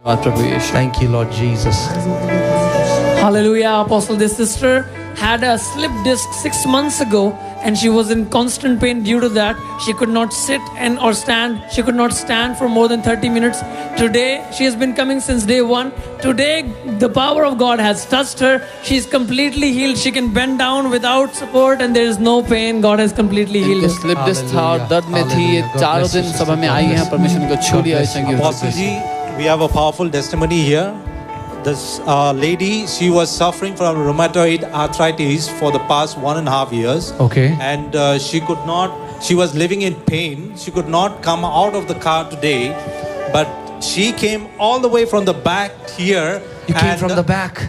Thank you, Lord Jesus. Hallelujah. Apostle, this sister had a slip disc 6 months ago and she was in constant pain due to that. She could not sit or stand. She could not stand for more than 30 minutes. Today, she has been coming since day one. Today, the power of God has touched her. She is completely healed. She can bend down without support and there is no pain. God has completally healed her. Slip disc था और दर्द में थी. ये चारों दिन सभा में आई हैं. परमेश्वर को छोड़ी आई संगी. Apostle ji, we have a powerful testimony here. This lady, she was suffering from rheumatoid arthritis for the past 1.5 years. Okay. And she was living in pain. She could not come out of the car today. But she came all the way from the back here. You came from the back.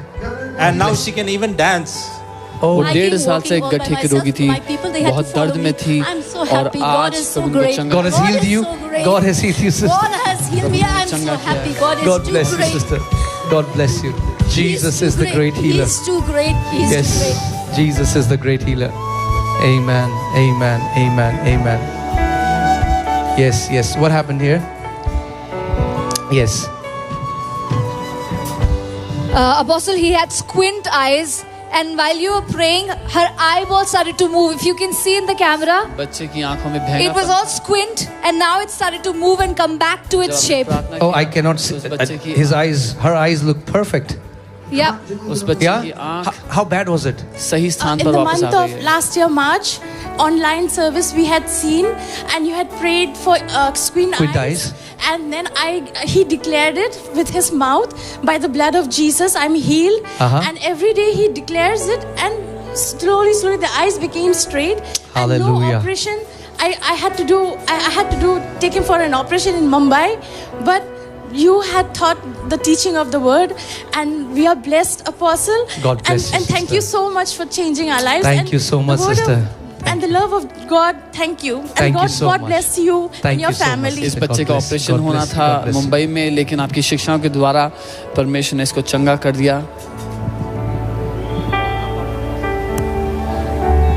And now she can even dance. वो 1.5 साल से गठे की रोगी थी. बहुत दर्द में थी. और आज प्रभु को चंगा. God has healed you. God has healed you, sister. God has healed me. I'm so happy. God bless you, sister. God bless you. Jesus is the great healer. He's too great. He's Yes, too great. Jesus is the great healer. Amen. Amen. Amen. Amen. Yes, yes. What happened here? Yes. Apostle, he had squint eyes, and while you were praying, her eyeballs started to move. If you can see in the camera, बच्चे की आंखों में it भेगा. was all squint, and now it started to move and come back to its shape. Oh, I cannot see. Her eyes look perfect. Yeah. उस बच्चे Yeah? की आंख How bad was it? सही स्थान In पर the वापस आ month गई of है. last year March, online service we had seen, and you had prayed for squint Squint eyes. eyes. And then he declared it with his mouth, by the blood of Jesus I'm healed. And every day he declares it, and slowly the eyes became straight. And no Hallelujah. operation. I had to do take him for an operation in Mumbai, but you had taught the teaching of the word, and we are blessed, Apostle. God bless you, and thank you sister. so much for changing our lives. Thank And you so much, the word sister. and the love of God, thank you. Thank And you God, so God much. bless you Thank and your you so much, family. इस sister. बच्चे God का bless, operation God होना bless, था God bless. Mumbai में, लेकिन आपकी शिक्षाओं के द्वारा परमेश्वर ने इसको चंगा कर दिया.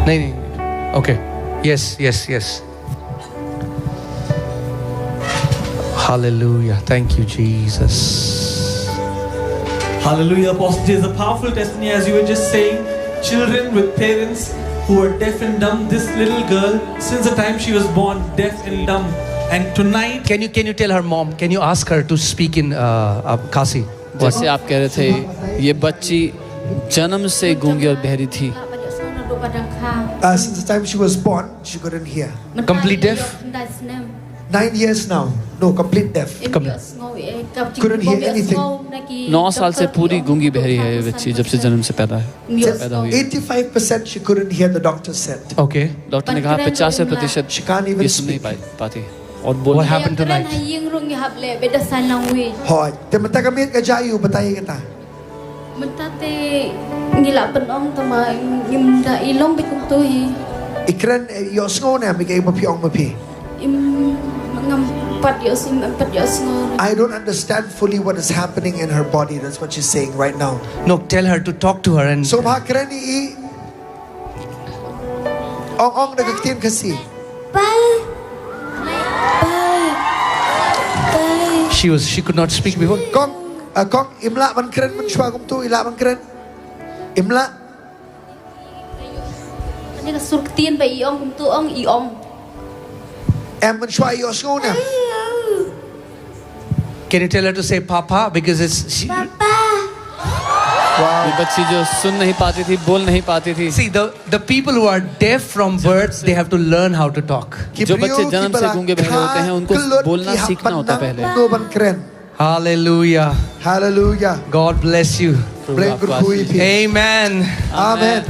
नहीं. Okay. Yes, yes, yes. Hallelujah. Thank you, Jesus. Hallelujah. Apostle, there's a powerful testimony, as you were just saying. Children with parents who are deaf and dumb. This little girl, since the time she was born, deaf and dumb. And tonight, Can you tell her mom? Can you ask her to speak in Kasi? जैसे आप कह रहे थे, ये बच्ची जन्म से गूंगी और बहरी थी. Since the time she was born, she couldn't hear. Complete deaf? 9 years now. No, complete deaf. Couldn't hear anything. 9 साल से पूरी गूंगी बहरी है ये बच्ची, जब से जन्म से पैदा हुई. 85% she couldn't hear, the doctor said. Okay. Doctor ने कहा 85% She can't even ये सुन नहीं speak. पाती और बोल. What happened tonight? Hoy, te mata kami kajayu batay kita. Ikran yos ngo na bigay mapiong mapi. I don't understand fully what is happening in her body. That's what she's saying right now. No, tell her to talk to her and. So bhakran i ong nagaktin kasi. She could not speak before. Kong imla man kren man shwa kum tu ila man kren. Imla. Em man shwa yos ngo na. Can you tell her to say Papa? Because it's. ये बच्ची जो सुन नहीं पाती थी, बोल नहीं पाती थी. See, the people who are deaf from birth, they have to learn how to talk. जो बच्चे जन्म से गूंगे बहरे होते हैं, उनको बोलना सीखना होता है पहले. Hallelujah. Hallelujah. God bless you. Amen. Amen.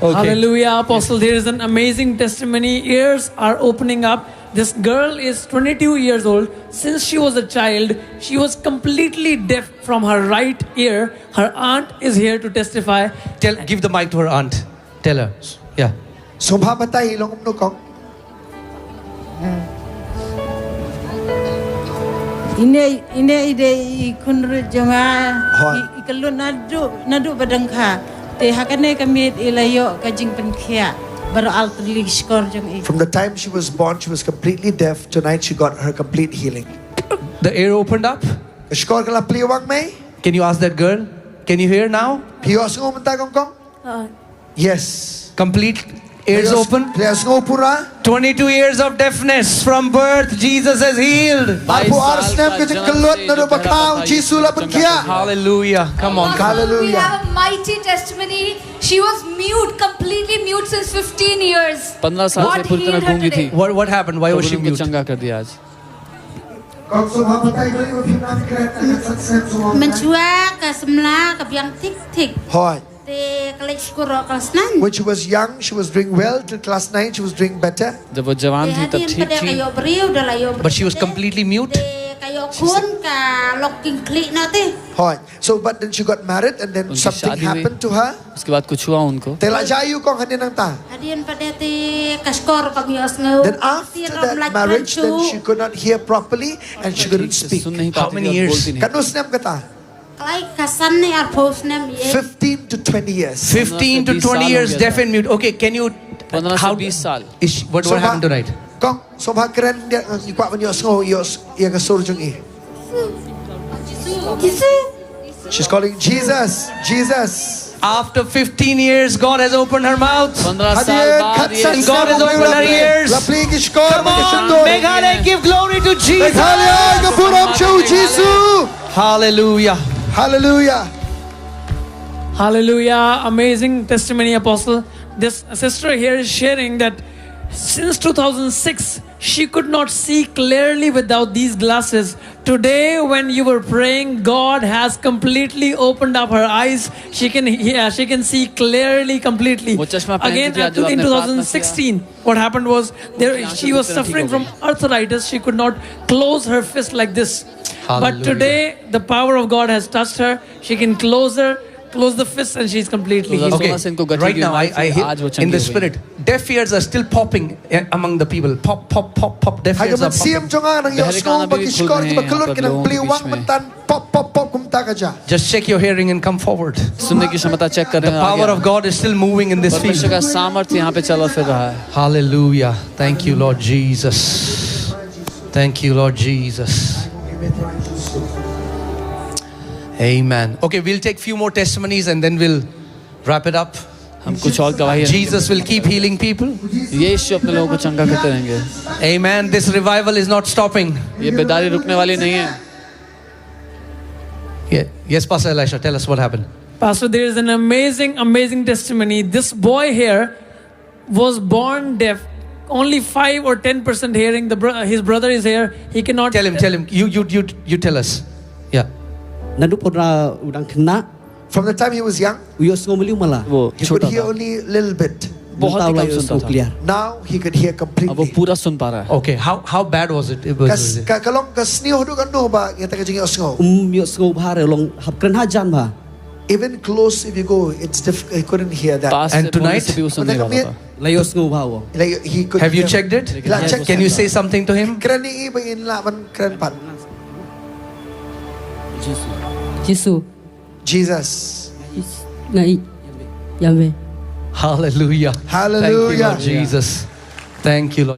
Okay. Hallelujah, Apostle. There is an amazing testimony. Ears are opening up. This girl is 22 years old. Since she was a child, she was completely deaf from her right ear. Her aunt is here to testify. Give the mic to her aunt. Tell her. Yeah. So batay ilong no kong. Ine ide ikunru jonga ikalu nadu badangka te hakane kami ilayo kajing penkia. From the time she was born, she was completely deaf. Tonight she got her complete healing. The ear opened up? Skor kala pliwang may? Can you ask that girl? Can you hear now? Piyos ngo menta kong? Yes. Complete ears open. Piyos ngo pura? 22 years of deafness from birth, Jesus has healed. Apu arsnem ke jengkelut na do bakau, Jisu la penkia. Hallelujah. Come on. Hallelujah. We have a mighty testimony. She was mute, completely mute since 15 years. 15 साल से पूरी तरह गूंगी थी. What happened? Why was she mute? चंगा कर दिया आज. Mencuak ke semla ke biang tik-tik. Hoi. Te kelas kurang kelas 9. When she was young, she was doing well. Till class 9, she was doing better. जब वो जवान थी तब ठीक थी. But she was completely mute. Hoi. So, but then she got married, and then something happened to her. उसके बाद कुछ हुआ उनको. Tela jayu kong hanin nang ta. Then after that marriage, then she could not hear properly, and she couldn't speak. How many years? Kanus nem kata? 15 to 20 years. 15 to 20 years deaf and mute. Okay, can you? 15 से 20 साल. What happened tonight? Kong, so ba keren dia ikuat menyos ngo yos ia ke surjung i. She's calling Jesus, Jesus. After 15 years, God has opened her mouth. 15 साल बाद ये. And God has opened her ears. Come on, Meghalaya, give glory to Jesus. Hallelujah. Hallelujah. Hallelujah. Amazing testimony, Apostle. This sister here is sharing that since 2006, she could not see clearly without these glasses. Today, when you were praying, God has completely opened up her eyes. She can hear, she can see clearly, completely. Again, in 2016, what happened was she was suffering from arthritis. She could not close her fist like this. Hallelujah. But today, the power of God has touched her. She can close the fist, and she's completely healed. Okay, right now I hear in the spirit, deaf ears are still popping among the people. Pop, pop, pop, pop. Deaf ears are popping. Just check your hearing and come forward. The power of God is still moving in this field. Hallelujah. Thank you, Lord Jesus. Thank you, Lord Jesus. Amen. Okay, we'll take few more testimonies and then we'll wrap it up. Jesus will keep healing people. Amen. This revival is not stopping. Yeah. Yes, Pastor Elisha, tell us what happened. Pastor, there is an amazing testimony. This boy here was born deaf. Only 5 or 10% hearing. His brother is here. He cannot. Tell him. You tell us. Yeah. From the time he was young, he could hear only a little bit. Now he could hear completely. Okay, how bad was it? Even close, if you go, it's difficult. He couldn't hear that. And tonight, have you checked it? Can you say something to him? Jesus. Hallelujah. Hallelujah. Thank you, Lord Jesus. Thank you, Lord.